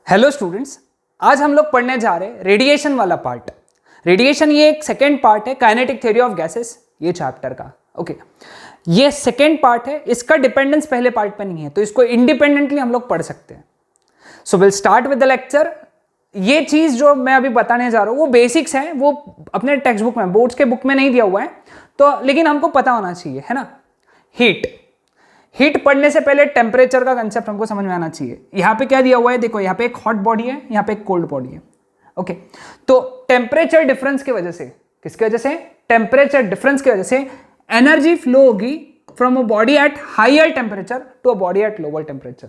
Hello students, आज हम लोग पढ़ने जा रहे हैं रेडिएशन वाला पार्ट। रेडिएशन ये एक सेकेंड पार्ट है काइनेटिक थ्योरी ऑफ गैसेस ये चैप्टर का। ओके, ये सेकेंड पार्ट है, इसका डिपेंडेंस पहले पार्ट पे नहीं है, तो इसको इंडिपेंडेंटली हम लोग पढ़ सकते हैं। So will start with the lecture. ये चीज जो मैं अभी बताने जा रहा हूँ वो बेसिक्स है, वो अपने टेक्स्ट बुक में, बोर्ड्स के बुक में नहीं दिया हुआ है, तो लेकिन हमको पता होना चाहिए, है ना। हीट पढ़ने से पहले टेम्परेचर का कंसेप्ट हमको समझ में आना चाहिए। यहाँ पे क्या दिया हुआ है, देखो यहाँ पे एक हॉट बॉडी है, यहाँ पे एक कोल्ड बॉडी है। ओके, तो टेम्परेचर डिफरेंस की वजह से, किसकी वजह से, टेम्परेचर डिफरेंस की वजह से एनर्जी फ्लो होगी from a body at higher temperature to a body at lower temperature.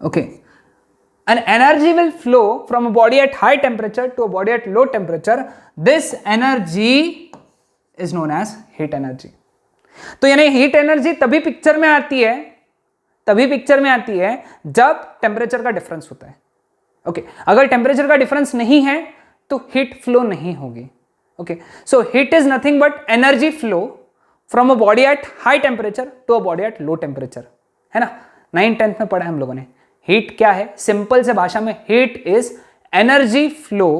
Okay, an energy will flow from a body at high temperature to a body at low temperature. This energy is known as heat energy. तो यानी heat energy तभी picture में आती है जब temperature का difference होता है। ओके, अगर टेम्परेचर का डिफरेंस नहीं है तो हीट फ्लो नहीं होगी। Okay, so heat is nothing but energy flow from a body at high temperature to a body at low temperature, है ना। 9th-10th में पढ़ा है हम लोगों ने। हीट क्या है, सिंपल से भाषा में हीट इज एनर्जी फ्लो,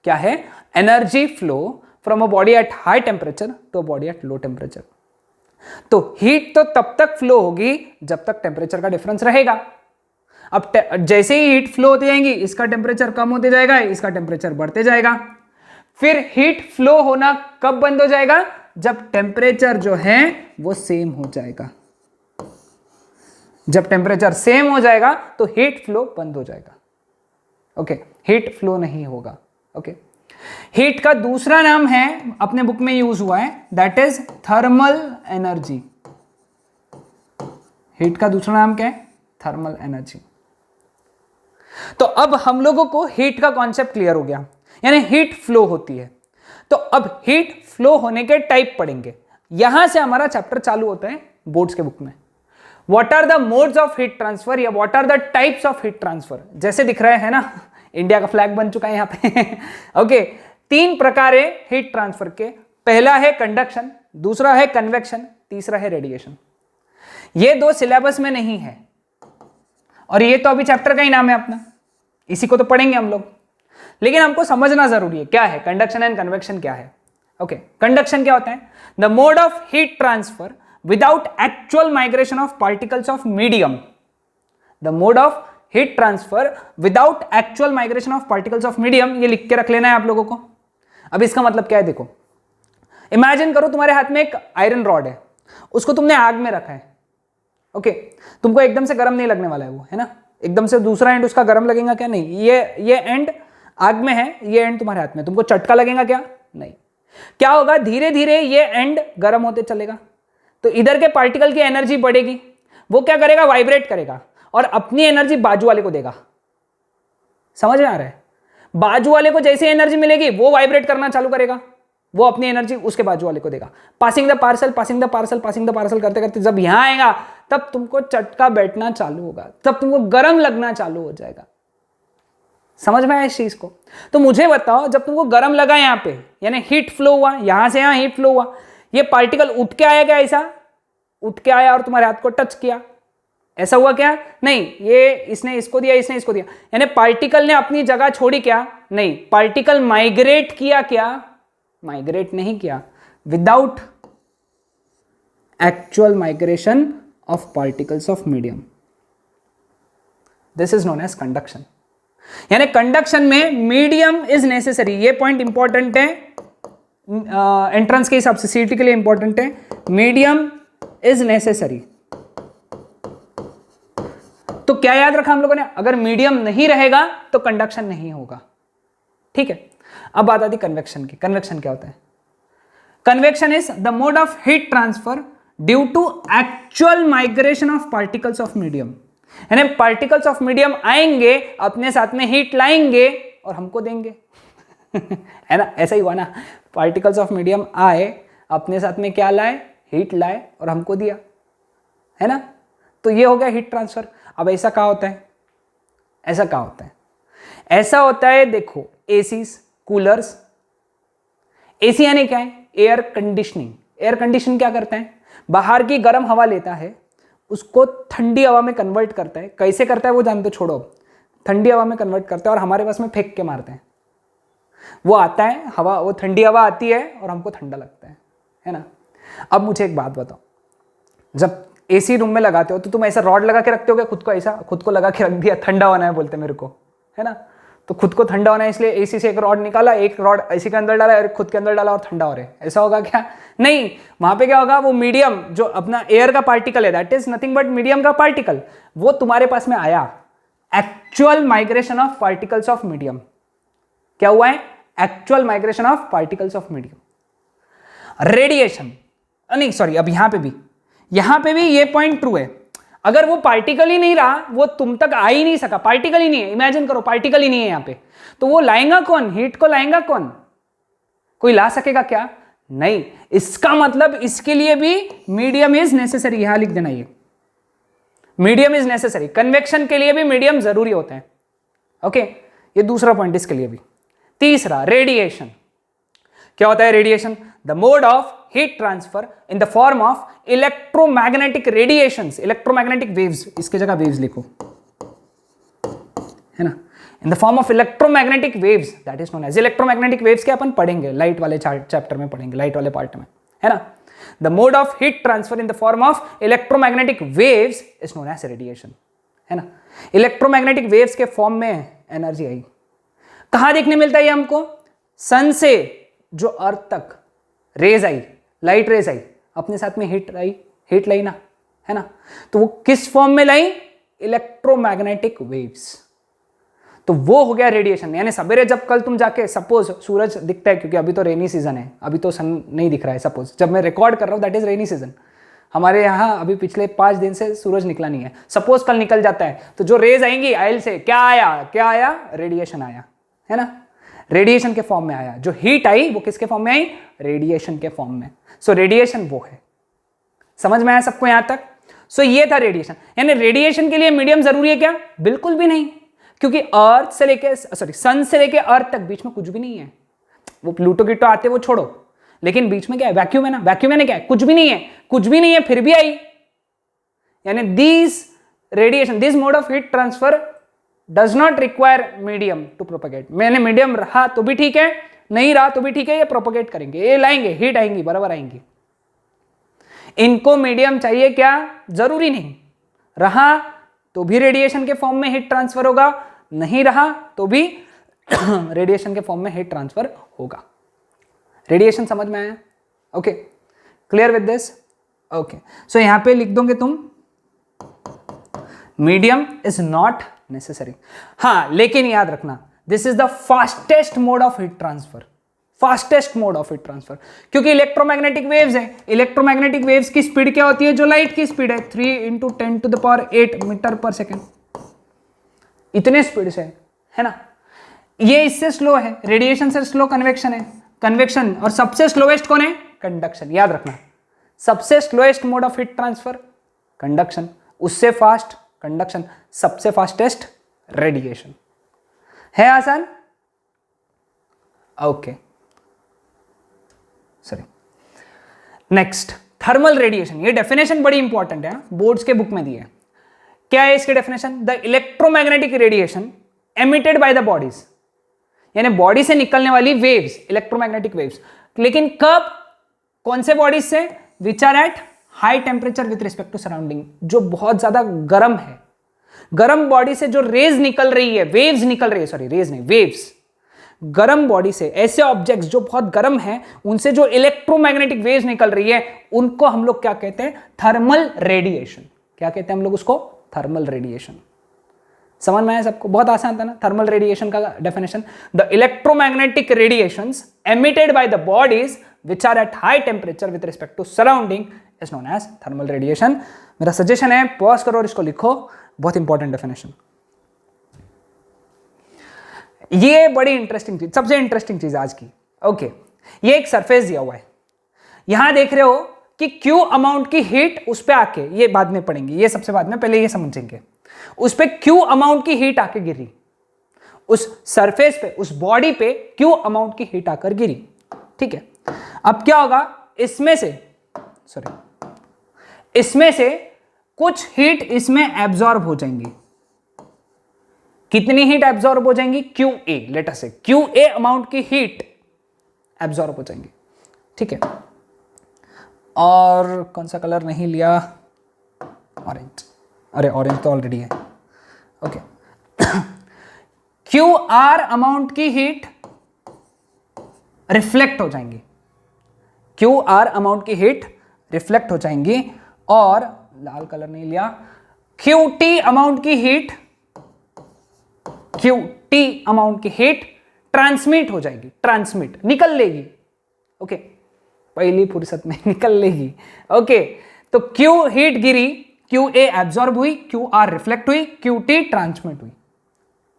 क्या है, energy flow from a body at high temperature to a body at low temperature. तो हीट तो तब तक फ्लो होगी जब तक टेम्परेचर का डिफरेंस रहेगा। अब जैसे ही हीट फ्लो होती जाएंगी, इसका टेम्परेचर कम होते जाएगा, इसका टेम्परेचर बढ़ते जाएगा। फिर हीट फ्लो होना कब बंद हो जाएगा, जब टेम्परेचर जो है वो सेम हो जाएगा। जब टेम्परेचर सेम हो जाएगा तो हीट फ्लो बंद हो जाएगा। ओके, हीट फ्लो नहीं होगा। ओके, हीट का दूसरा नाम है, अपने बुक में यूज हुआ है, that is thermal energy. Heat का दूसरा नाम क्या है, थर्मल एनर्जी। तो अब हम लोगों को हीट का कॉन्सेप्ट क्लियर हो गया, यानी हीट फ्लो होती है। तो अब हीट फ्लो होने के टाइप पढ़ेंगे, यहां से हमारा चैप्टर चालू होता है बोर्ड्स के बुक में। What are the modes of heat transfer या what are the types of heat transfer, जैसे दिख रहा है ना, इंडिया का फ्लैग बन चुका है यहाँ पे। ओके, 3 प्रकार है हीट ट्रांसफर के। पहला है कंडक्शन, दूसरा है कन्वेक्शन, तीसरा है रेडिएशन। ये 2 सिलेबस में नहीं है, और ये तो अभी चैप्टर का ही नाम है अपना, इसी को तो पढ़ेंगे हम लोग, लेकिन हमको समझना जरूरी है क्या है कंडक्शन एंड कन्वेक्शन क्या है। ओके, कंडक्शन क्या होता है, the mode of heat transfer without actual migration of particles of medium. The mode of heat transfer without actual migration of particles of medium, ये लिख के रख लेना है आप लोगों को। अब इसका मतलब क्या है, देखो, इमेजिन करो तुम्हारे हाथ में एक आयरन रॉड है, उसको तुमने आग में रखा है। ओके, तुमको एकदम से गर्म नहीं लगने वाला है वो, है ना, एकदम से दूसरा एंड उसका गर्म लगेगा क्या, नहीं। ये एंड आग में है, ये एंड तुम्हारे हाथ में, तुमको चटका लगेगा क्या, नहीं। क्या होगा, धीरे धीरे ये एंड गर्म होते चलेगा, तो इधर के पार्टिकल की एनर्जी बढ़ेगी, वो क्या करेगा, वाइब्रेट करेगा और अपनी एनर्जी बाजू वाले को देगा। समझ में आ रहा है, बाजू वाले को जैसे एनर्जी मिलेगी वो वाइब्रेट करना चालू करेगा, वो अपनी एनर्जी उसके बाजू वाले को देगा। Passing the parcel, passing the parcel, passing the parcel करते करते जब यहां आएगा तब तुमको चटका बैठना चालू होगा, तब तुमको गर्म लगना चालू हो जाएगा। समझ में आया इस चीज को। तो मुझे बताओ, जब तुमको गर्म लगा यहां पे, यानी हीट फ्लो हुआ, यहां से यहां हीट फ्लो हुआ, ये पार्टिकल उठ के आया क्या, ऐसा उठ के आया और तुम्हारे हाथ को टच किया, ऐसा हुआ क्या, नहीं। ये इसने इसको दिया, इसने इसको दिया, यानी पार्टिकल ने अपनी जगह छोड़ी क्या, नहीं। पार्टिकल माइग्रेट किया क्या, माइग्रेट नहीं किया। Without actual migration of particles of medium, this is known as conduction. यानी कंडक्शन में मीडियम इज नेसेसरी, ये पॉइंट इंपॉर्टेंट है, एंट्रेंस के हिसाब से सीटी के लिए इंपॉर्टेंट है। मीडियम इज नेसेसरी, तो क्या याद रखा हम लोगों ने, अगर मीडियम नहीं रहेगा तो कंडक्शन नहीं होगा। ठीक है, अब बात आती कन्वेक्शन की। कन्वेक्शन क्या होता है, convection is the mode of heat transfer due to actual migration of particles of medium. यानी पार्टिकल्स ऑफ मीडियम आएंगे, अपने साथ में हीट लाएंगे और हमको देंगे। है ना, ऐसा ही हुआ ना, पार्टिकल्स ऑफ मीडियम आए, अपने साथ में क्या लाए, हीट लाए और हमको दिया, है ना। तो ये हो गया हीट ट्रांसफर। अब ऐसा क्या होता है, ऐसा क्या होता है, ऐसा होता है, देखो, एसीज, कूलर्स। एसी यानी क्या है, एयर कंडीशनिंग। एयर कंडीशन क्या करता है, बाहर की गर्म हवा लेता है, उसको ठंडी हवा में कन्वर्ट करता है। कैसे करता है वो जानते छोड़ो, ठंडी हवा में कन्वर्ट करता है और हमारे पास में फेंक के मारते हैं। वो आता है हवा, वो ठंडी हवा आती है और हमको ठंडा लगता है ना। अब मुझे एक बात बताओ, जब एसी रूम में लगाते हो तो तुम ऐसा रॉड लगा के रखते हो क्या खुद को? ऐसा खुद को लगा के रख दिया, ठंडा होना है बोलते मेरे को, है ना। तो खुद को ठंडा होना है इसलिए एसी से एक रॉड निकाला, एक रॉड एसी के अंदर डाला और खुद के अंदर डाला और ठंडा हो रहा है, ऐसा होगा क्या? नहीं, वहां पे क्या होगा, वो मीडियम जो अपना एयर का पार्टिकल है, that is nothing but medium का पार्टिकल, वो तुम्हारे पास में आया। Actual migration of particles of medium, क्या हुआ है? Actual migration of particles of medium. Radiation, नहीं सॉरी, अब यहां पे भी ये पॉइंट ट्रू है। अगर वो पार्टिकल ही नहीं रहा, वो तुम तक आ ही नहीं सका, पार्टिकल ही नहीं है, इमेजिन करो पार्टिकल ही नहीं है यहां पे, तो वो लाएगा कौन? हीट को लाएगा कौन? कोई ला सकेगा क्या? नहीं। इसका मतलब इसके लिए भी मीडियम इज नेसेसरी, यहां लिख देना, ये मीडियम इज नेसेसरी। कन्वेक्शन के लिए भी मीडियम जरूरी होता है। ओके, ये दूसरा पॉइंट इसके लिए भी। तीसरा, रेडिएशन। क्या होता है radiation? The mode of heat transfer in the form of electromagnetic radiations, electromagnetic waves, इसके जगह वेव्स लिखो, है ना, in the form of electromagnetic waves, that is known as electromagnetic waves के अपन पढ़ेंगे लाइट वाले चैप्टर में, पढ़ेंगे लाइट वाले पार्ट में, है ना। The mode of heat transfer in the form of electromagnetic waves is known as radiation, है ना। इलेक्ट्रोमैग्नेटिक वेव्स के फॉर्म में एनर्जी आई। कहां देखने मिलता है ये हमको? सन से जो अर्थ तक रेज आई, लाइट रेज आई, अपने साथ में हीट लाई ना, है ना। तो वो किस फॉर्म में लाई? Electromagnetic waves. तो वो हो गया रेडिएशन। यानी सवेरे जब कल तुम जाके, सपोज सूरज दिखता है, क्योंकि अभी तो रेनी सीजन है, अभी तो सन नहीं दिख रहा है, सपोज जब मैं रिकॉर्ड कर रहा हूं दैट इज रेनी सीजन, हमारे यहाँ अभी पिछले 5 दिन से सूरज निकला नहीं है। सपोज कल निकल जाता है, तो जो रेज आएंगी आयल से, क्या आया? रेडिएशन आया, है ना। रेडिएशन के फॉर्म में आया। जो हीट आई वो किसके फॉर्म में आई? रेडिएशन के फॉर्म में। सो रेडिएशन वो है। समझ में आया सबको यहां तक? सो ये था रेडिएशन। यानी रेडिएशन के लिए मीडियम जरूरी है क्या? बिल्कुल भी नहीं, क्योंकि अर्थ से लेके, सॉरी, सन से लेके अर्थ तक बीच में कुछ भी नहीं है। वो प्लूटो गिटो आते वो छोड़ो, लेकिन बीच में क्या है? वैक्यूम है ना। वैक्यूम है क्या है? कुछ भी नहीं है, कुछ भी नहीं है, फिर भी आई। यानी this radiation, this mode of heat transfer does not require medium to propagate. मैंने मीडियम रहा तो भी ठीक है, नहीं रहा तो भी ठीक है, ये प्रोपगेट करेंगे, ये लाएंगे, हीट आएंगी, बराबर आएंगी। इनको मीडियम चाहिए क्या? जरूरी नहीं। रहा तो भी रेडिएशन के फॉर्म में हीट ट्रांसफर होगा, नहीं रहा तो भी रेडिएशन के फॉर्म में हीट ट्रांसफर होगा। रेडिएशन समझ में आया? Okay, clear with this? Okay, so यहां पे लिख दोगे तुम, मीडियम इज नॉट नेसेसरी। हाँ, लेकिन याद रखना, this is the fastest mode of heat transfer, fastest mode of heat transfer, क्योंकि इलेक्ट्रोमैग्नेटिक वेव्स है। इलेक्ट्रोमैग्नेटिक वेव्स की स्पीड क्या होती है? जो लाइट की स्पीड है, 3 × 10⁸ मीटर पर सेकेंड, इतने स्पीड से, है ना। ये इससे स्लो है, रेडिएशन से स्लो कन्वेक्शन है, कन्वेक्शन, और सबसे स्लोएस्ट कौन है? कंडक्शन। याद रखना, सबसे slowest mode of heat transfer conduction, उससे फास्ट कंडक्शन, सबसे फास्टेस्ट रेडिएशन। है आसान? Okay, sorry. Next, thermal radiation. ये डेफिनेशन बड़ी इंपॉर्टेंट है, बोर्ड्स के बुक में दी है। क्या है इसकी definition? The electromagnetic radiation emitted by the bodies, यानी बॉडी से निकलने वाली वेव्स, इलेक्ट्रोमैग्नेटिक वेव्स। लेकिन कब? कौन से बॉडीज से? Which are at high temperature with respect to surrounding, जो बहुत ज्यादा गर्म है। गर्म बॉडी से जो रेज निकल रही है, वेव्स निकल रही है, सॉरी रेज नहीं, वेव्स, गर्म बॉडी से, ऐसे ऑब्जेक्ट्स जो बहुत गर्म हैं, उनसे जो इलेक्ट्रोमैग्नेटिक वेव्स निकल रही है, उनको हम लोग क्या कहते हैं? Thermal radiation. क्या कहते हैं हम लोग उसको? Thermal radiation. समझ में आया सबको? बहुत आसान था ना थर्मल रेडिएशन का definition. The electromagnetic radiations emitted by the bodies which are at high temperature with respect to surrounding is known as thermal radiation। मेरा सजेशन है, पॉज करो और इसको लिखो, बहुत इंपॉर्टेंट डेफिनेशन। ये बड़ी इंटरेस्टिंग चीज, सबसे इंटरेस्टिंग चीज आज की। ओके, ये एक सरफेस दिया हुआ है, यहां देख रहे हो कि क्यू अमाउंट की हीट उस पे आके, ये बाद में पढ़ेंगे, ये सबसे बाद में, पहले ये समझेंगे। उस पे क्यू अमाउंट की हीट आके गिरी, उस सरफेस पे, उस बॉडी पे क्यू अमाउंट की हीट आकर गिरी, ठीक है। अब क्या होगा? इसमें से कुछ हीट इसमें एब्जॉर्ब हो जाएंगी। कितनी हीट एब्जॉर्ब हो जाएंगी? QA, लेट अस से QA अमाउंट की हीट एब्जॉर्ब हो जाएंगी। ठीक है, और कौन सा कलर नहीं लिया? ऑरेंज। अरे ऑरेंज तो ऑलरेडी है। ओके QR अमाउंट की हीट रिफ्लेक्ट हो जाएंगी। QR अमाउंट की हीट रिफ्लेक्ट हो जाएंगी, और लाल कलर नहीं लिया, QT अमाउंट की हीट, QT अमाउंट की हीट ट्रांसमिट हो जाएगी, ट्रांसमिट निकल लेगी। ओके, पहली फुर्सत में निकल लेगी। ओके, तो Q हीट गिरी, QA एब्जॉर्ब हुई, QR रिफ्लेक्ट हुई, QT ट्रांसमिट हुई।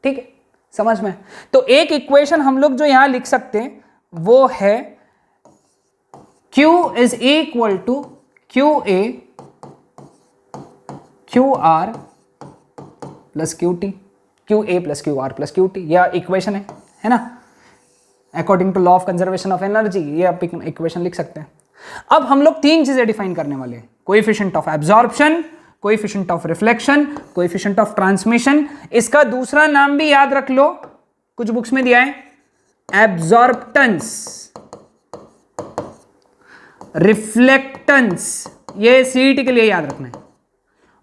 ठीक है, समझ में? तो एक इक्वेशन हम लोग जो यहां लिख सकते हैं वो है Q is equal to QA QR plus QT, QA plus QR plus QT, यह इक्वेशन है ना, according to law of conservation of energy. ये आप इक्वेशन लिख सकते हैं। अब हम लोग तीन चीजें डिफाइन करने वाले हैं, coefficient of absorption, coefficient of reflection, coefficient of transmission. इसका दूसरा नाम भी याद रख लो, कुछ बुक्स में दिया है, एब्जॉर्प्टेंस, रिफ्लेक्टेंस, ये सीट के लिए याद रखना है,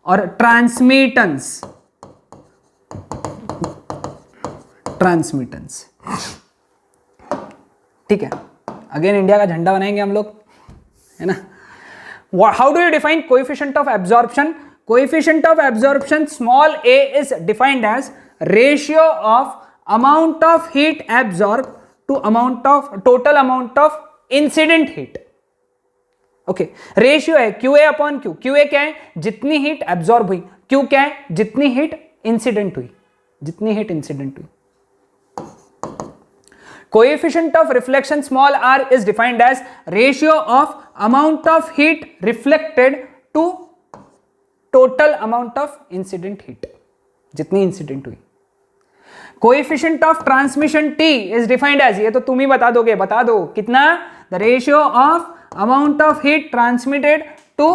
और ट्रांसमिटेंस, ट्रांसमिटेंस। ठीक है, अगेन इंडिया का झंडा बनाएंगे हम लोग, है ना। How do you define coefficient of absorption? Coefficient of absorption small a is defined as ratio of amount of heat absorb to amount of total amount of incident heat. Okay, ratio है QA upon Q। QA क्या है? जितनी heat absorb हुई। Q क्या है? जितनी heat incident हुई, जितनी हीट इंसिडेंट हुई। Coefficient of reflection small r is defined as ratio of amount of heat reflected to total amount of incident heat, जितनी इंसिडेंट हुई। Coefficient of transmission T is defined as, ये तो तुम ही बता दोगे, बता दो कितना, the ratio of amount of heat transmitted to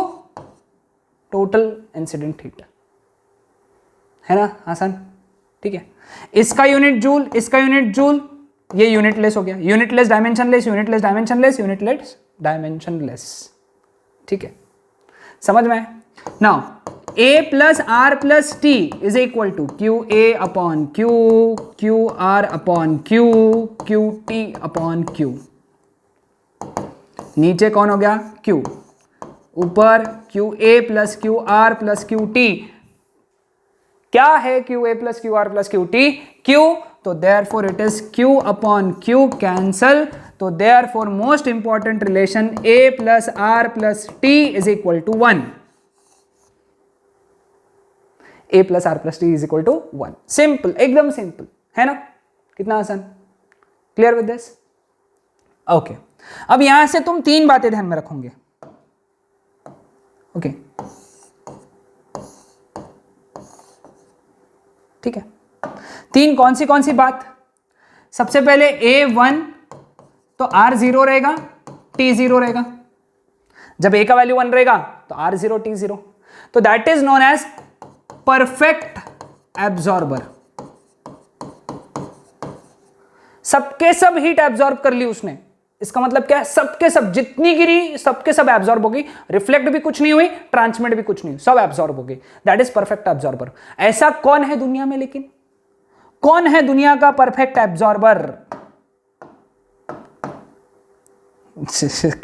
total incident heat, है ना, आसान। ठीक है, इसका यूनिट जूल, इसका यूनिट जूल, ये यूनिटलेस हो गया, unitless dimensionless, unitless dimensionless, unitless dimensionless. ठीक है, समझ में? Now A plus R plus T is equal to QA upon Q, QR upon Q, QT upon Q। नीचे कौन हो गया? Q, ऊपर QA plus QR plus QT। क्या है QA plus QR plus QT? Q, तो therefore it is Q upon Q cancel, तो therefore most important relation A plus R plus T is equal to 1. A plus R plus T is equal to 1. Simple, एकदम simple, है ना? कितना आसान? Clear with this? Okay. अब यहां से तुम तीन बातें ध्यान में रखोगे। Okay. ठीक है, तीन कौन सी बात? सबसे पहले A1 तो R0 रहेगा, T0 रहेगा। जब A का वैल्यू 1 रहेगा तो R0 T0, तो that is known as perfect absorber. सबके सब हीट एब्जॉर्ब कर ली उसने, इसका मतलब क्या है? सबके सब जितनी गिरी सबके सब एब्जॉर्ब हो गई, रिफ्लेक्ट भी कुछ नहीं हुई, ट्रांसमिट भी कुछ नहीं हुई, सब एब्जॉर्ब हो गई। That is perfect absorber. ऐसा कौन है दुनिया में? लेकिन कौन है दुनिया का परफेक्ट एब्जॉर्बर?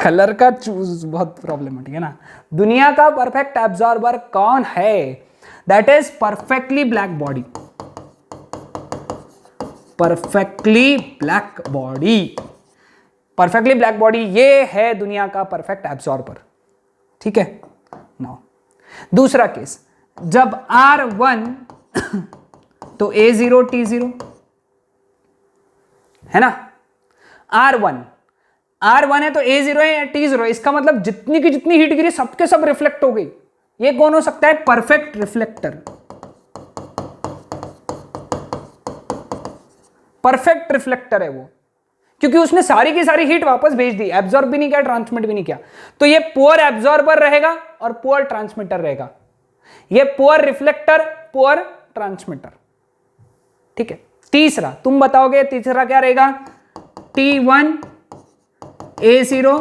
कलर का चूज बहुत प्रॉब्लमेटिक है ना। दुनिया का परफेक्ट एब्जॉर्बर कौन है? That is perfectly black body, perfectly black body, perfectly black body, ये है दुनिया का परफेक्ट एब्जॉर्बर। ठीक है, नाउ दूसरा केस, जब R1 तो A0 T0, है ना। R1 है तो A0 है या T0 है, इसका मतलब जितनी की जितनी हीट गिरी सबके सब रिफ्लेक्ट हो गई। ये कौन हो सकता है? परफेक्ट रिफ्लेक्टर, परफेक्ट रिफ्लेक्टर है वो, क्योंकि उसने सारी की सारी हीट वापस भेज दी, एब्जॉर्ब भी नहीं किया, ट्रांसमिट भी नहीं किया। तो ये पुअर एब्जॉर्बर रहेगा और पुअर ट्रांसमिटर रहेगा। ये पुअर रिफ्लेक्टर, पुअर ट्रांसमीटर। ठीक है, तीसरा तुम बताओगे, तीसरा क्या रहेगा? T1 A0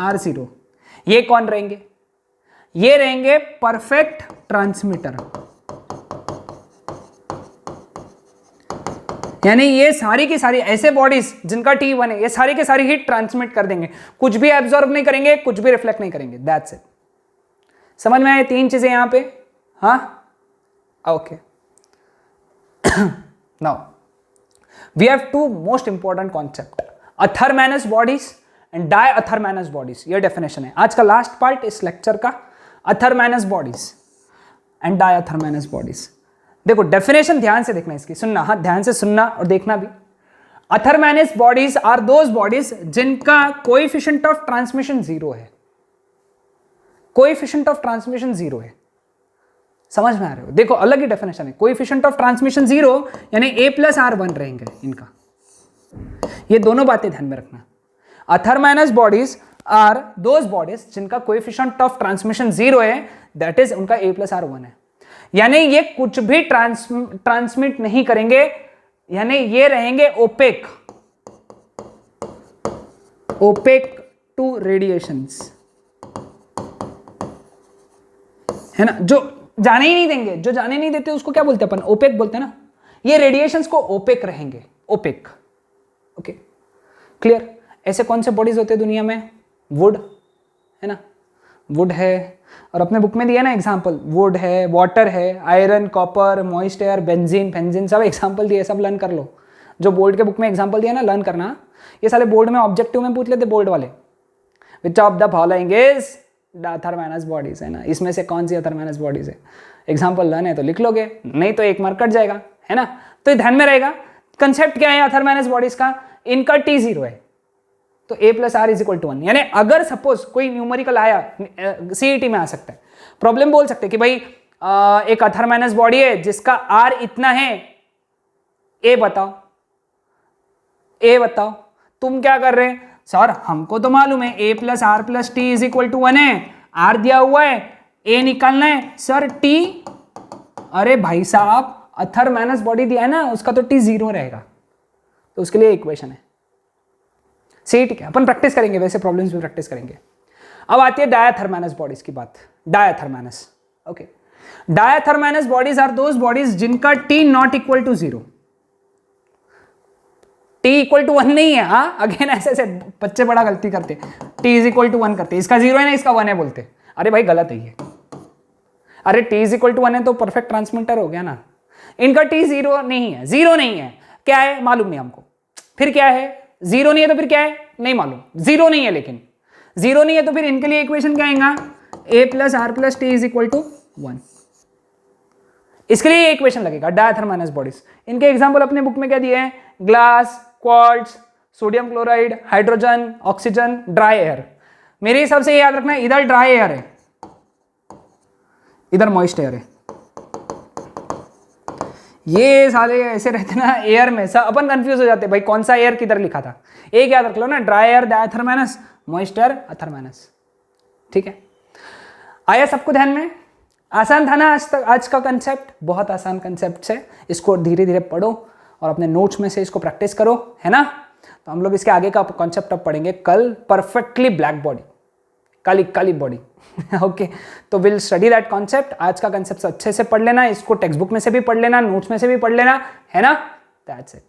R0। ये कौन रहेंगे? ये रहेंगे परफेक्ट ट्रांसमीटर, यानी ये सारी की सारी ऐसे बॉडीज जिनका T1 है, ये सारी की सारी हीट ट्रांसमिट कर देंगे, कुछ भी एब्जॉर्ब नहीं करेंगे, कुछ भी रिफ्लेक्ट नहीं करेंगे। That's it. समझ में आए तीन चीजें यहां पे? हाँ, okay. Now we have two most important concept, athermanous bodies and diathermanous bodies. ये डेफिनेशन है आज का लास्ट पार्ट इस लेक्चर का, athermanous bodies and diathermanous bodies. देखो डेफिनेशन ध्यान से देखना इसकी, सुनना, हाँ ध्यान से सुनना और देखना भी। अथरमैनस बॉडीज आर दोज बॉडीज जिनका कोएफिशिएंट ऑफ ट्रांसमिशन जीरो है। कोएफिशिएंट ऑफ ट्रांसमिशन जीरो है, समझ में आ रहे हो? देखो अलग ही डेफिनेशन है। कोएफिशिएंट ऑफ ट्रांसमिशन जीरो यानी A+R1 रहेंगे इनका। ये दोनों बातें ध्यान में रखना। अथरमैनस बॉडीज आर दोज बॉडीज जिनका कोएफिशिएंट ऑफ ट्रांसमिशन जीरो है, दैट इज उनका A+R1 है, यानी ये कुछ भी ट्रांसमिट नहीं करेंगे, यानी ये रहेंगे ओपेक, ओपेक टू रेडिएशंस, है ना? जो जाने ही नहीं देंगे, जो जाने नहीं देते उसको क्या बोलते हैं अपन? ओपेक बोलते हैं ना। ये रेडिएशंस को ओपेक रहेंगे, ओपेक। Okay, clear? ऐसे कौन से बॉडीज होते हैं दुनिया में? वुड है ना, वुड है, और अपने बुक में दिया ना एग्जाम्पल, वुड है, वाटर है, iron, copper, moist air, benzene, फेंजीन, सब एग्जाम्पल दिए, सब लर्न कर लो। जो बोर्ड के बुक में एग्जाम्पल दिया ना, लर्न करना। ये साले बोर्ड में ऑब्जेक्टिव में पूछ लेते बोर्ड वाले, which of the following is athermanous bodies, है ना, इसमें से कौन सी अथरमैनस बॉडीज है? एग्जाम्पल लर्न है तो लिख लोगे, नहीं तो एक मार्क कट जाएगा, है ना? तो ये ध्यान में रहेगा। कंसेप्ट क्या है अथरमैनस बॉडीज का? इनका T0 है तो A+R = 1, यानी अगर सपोज कोई न्यूमेरिकल आया, CET में आ सकता है, प्रॉब्लम बोल सकते हैं कि भाई एक अथरमैनस बॉडी है जिसका R इतना है, A बताओ, A बताओ। तुम क्या कर रहे हैं? सर हमको तो मालूम है A+R+T = 1 है, R दिया हुआ है, A निकालना है। सर T, अरे भाई साहब अथरमैनस बॉडी दिया है ना, उसका तो T0 रहेगा, तो उसके लिए इक्वेशन है। सही, ठीक है, अपन प्रैक्टिस करेंगे, वैसे प्रॉब्लम्स भी प्रैक्टिस करेंगे। अब आती है डायथरमैनस बॉडीज की बात। Diathermanous, okay, diathermanous bodies are those bodies जिनका T ≠ 0। T = 1 नहीं है। हाँ, अगेन ऐसे ऐसे बच्चे बड़ा गलती करते, T = 1 करते, इसका 0 है ना, इसका 1 है बोलते। अरे भाई गलत है ये। अरे T = 1 है तो परफेक्ट ट्रांसमीटर हो गया ना। इनका T0 नहीं है, 0 नहीं है, क्या है मालूम नहीं हमको। फिर क्या है? 0 नहीं है तो फिर क्या है? नहीं मालूम। 0 नहीं है, लेकिन 0 नहीं है तो फिर इनके लिए इक्वेशन क्या आएगा? A+R+T = 1। इसके लिए इक्वेशन लगेगा डायथरमैनस बॉडीज। इनके एग्जांपल अपने बुक में क्या दिए हैं? Glass, quartz, sodium chloride, hydrogen, oxygen, dry air. मेरे हिसाब से याद रखना, इधर ड्राई एयर है, इधर मॉइस्ट एयर है। ये साले ऐसे रहते ना एयर में, सब अपन कंफ्यूज हो जाते भाई कौन सा एयर किधर लिखा था। एक याद रख लो ना, ड्राई एयर डायथरमैनस, मॉइस्ट एयर अथरमैनस। ठीक है, आया सबको ध्यान में? आसान था ना आज का कंसेप्ट? बहुत आसान कंसेप्ट है, इसको धीरे धीरे पढ़ो और अपने नोट्स में से इसको प्रैक्टिस करो, है ना? तो हम लोग इसके आगे का कॉन्सेप्ट अब पढ़ेंगे कल, perfectly black body, Kali Kali body. Okay, तो विल स्टडी दैट कॉन्सेप्ट। आज का कॉन्सेप्ट अच्छे से पढ़ लेना, इसको टेक्स्ट बुक में से भी पढ़ लेना, नोट्स में से भी पढ़ लेना, है ना? That's it.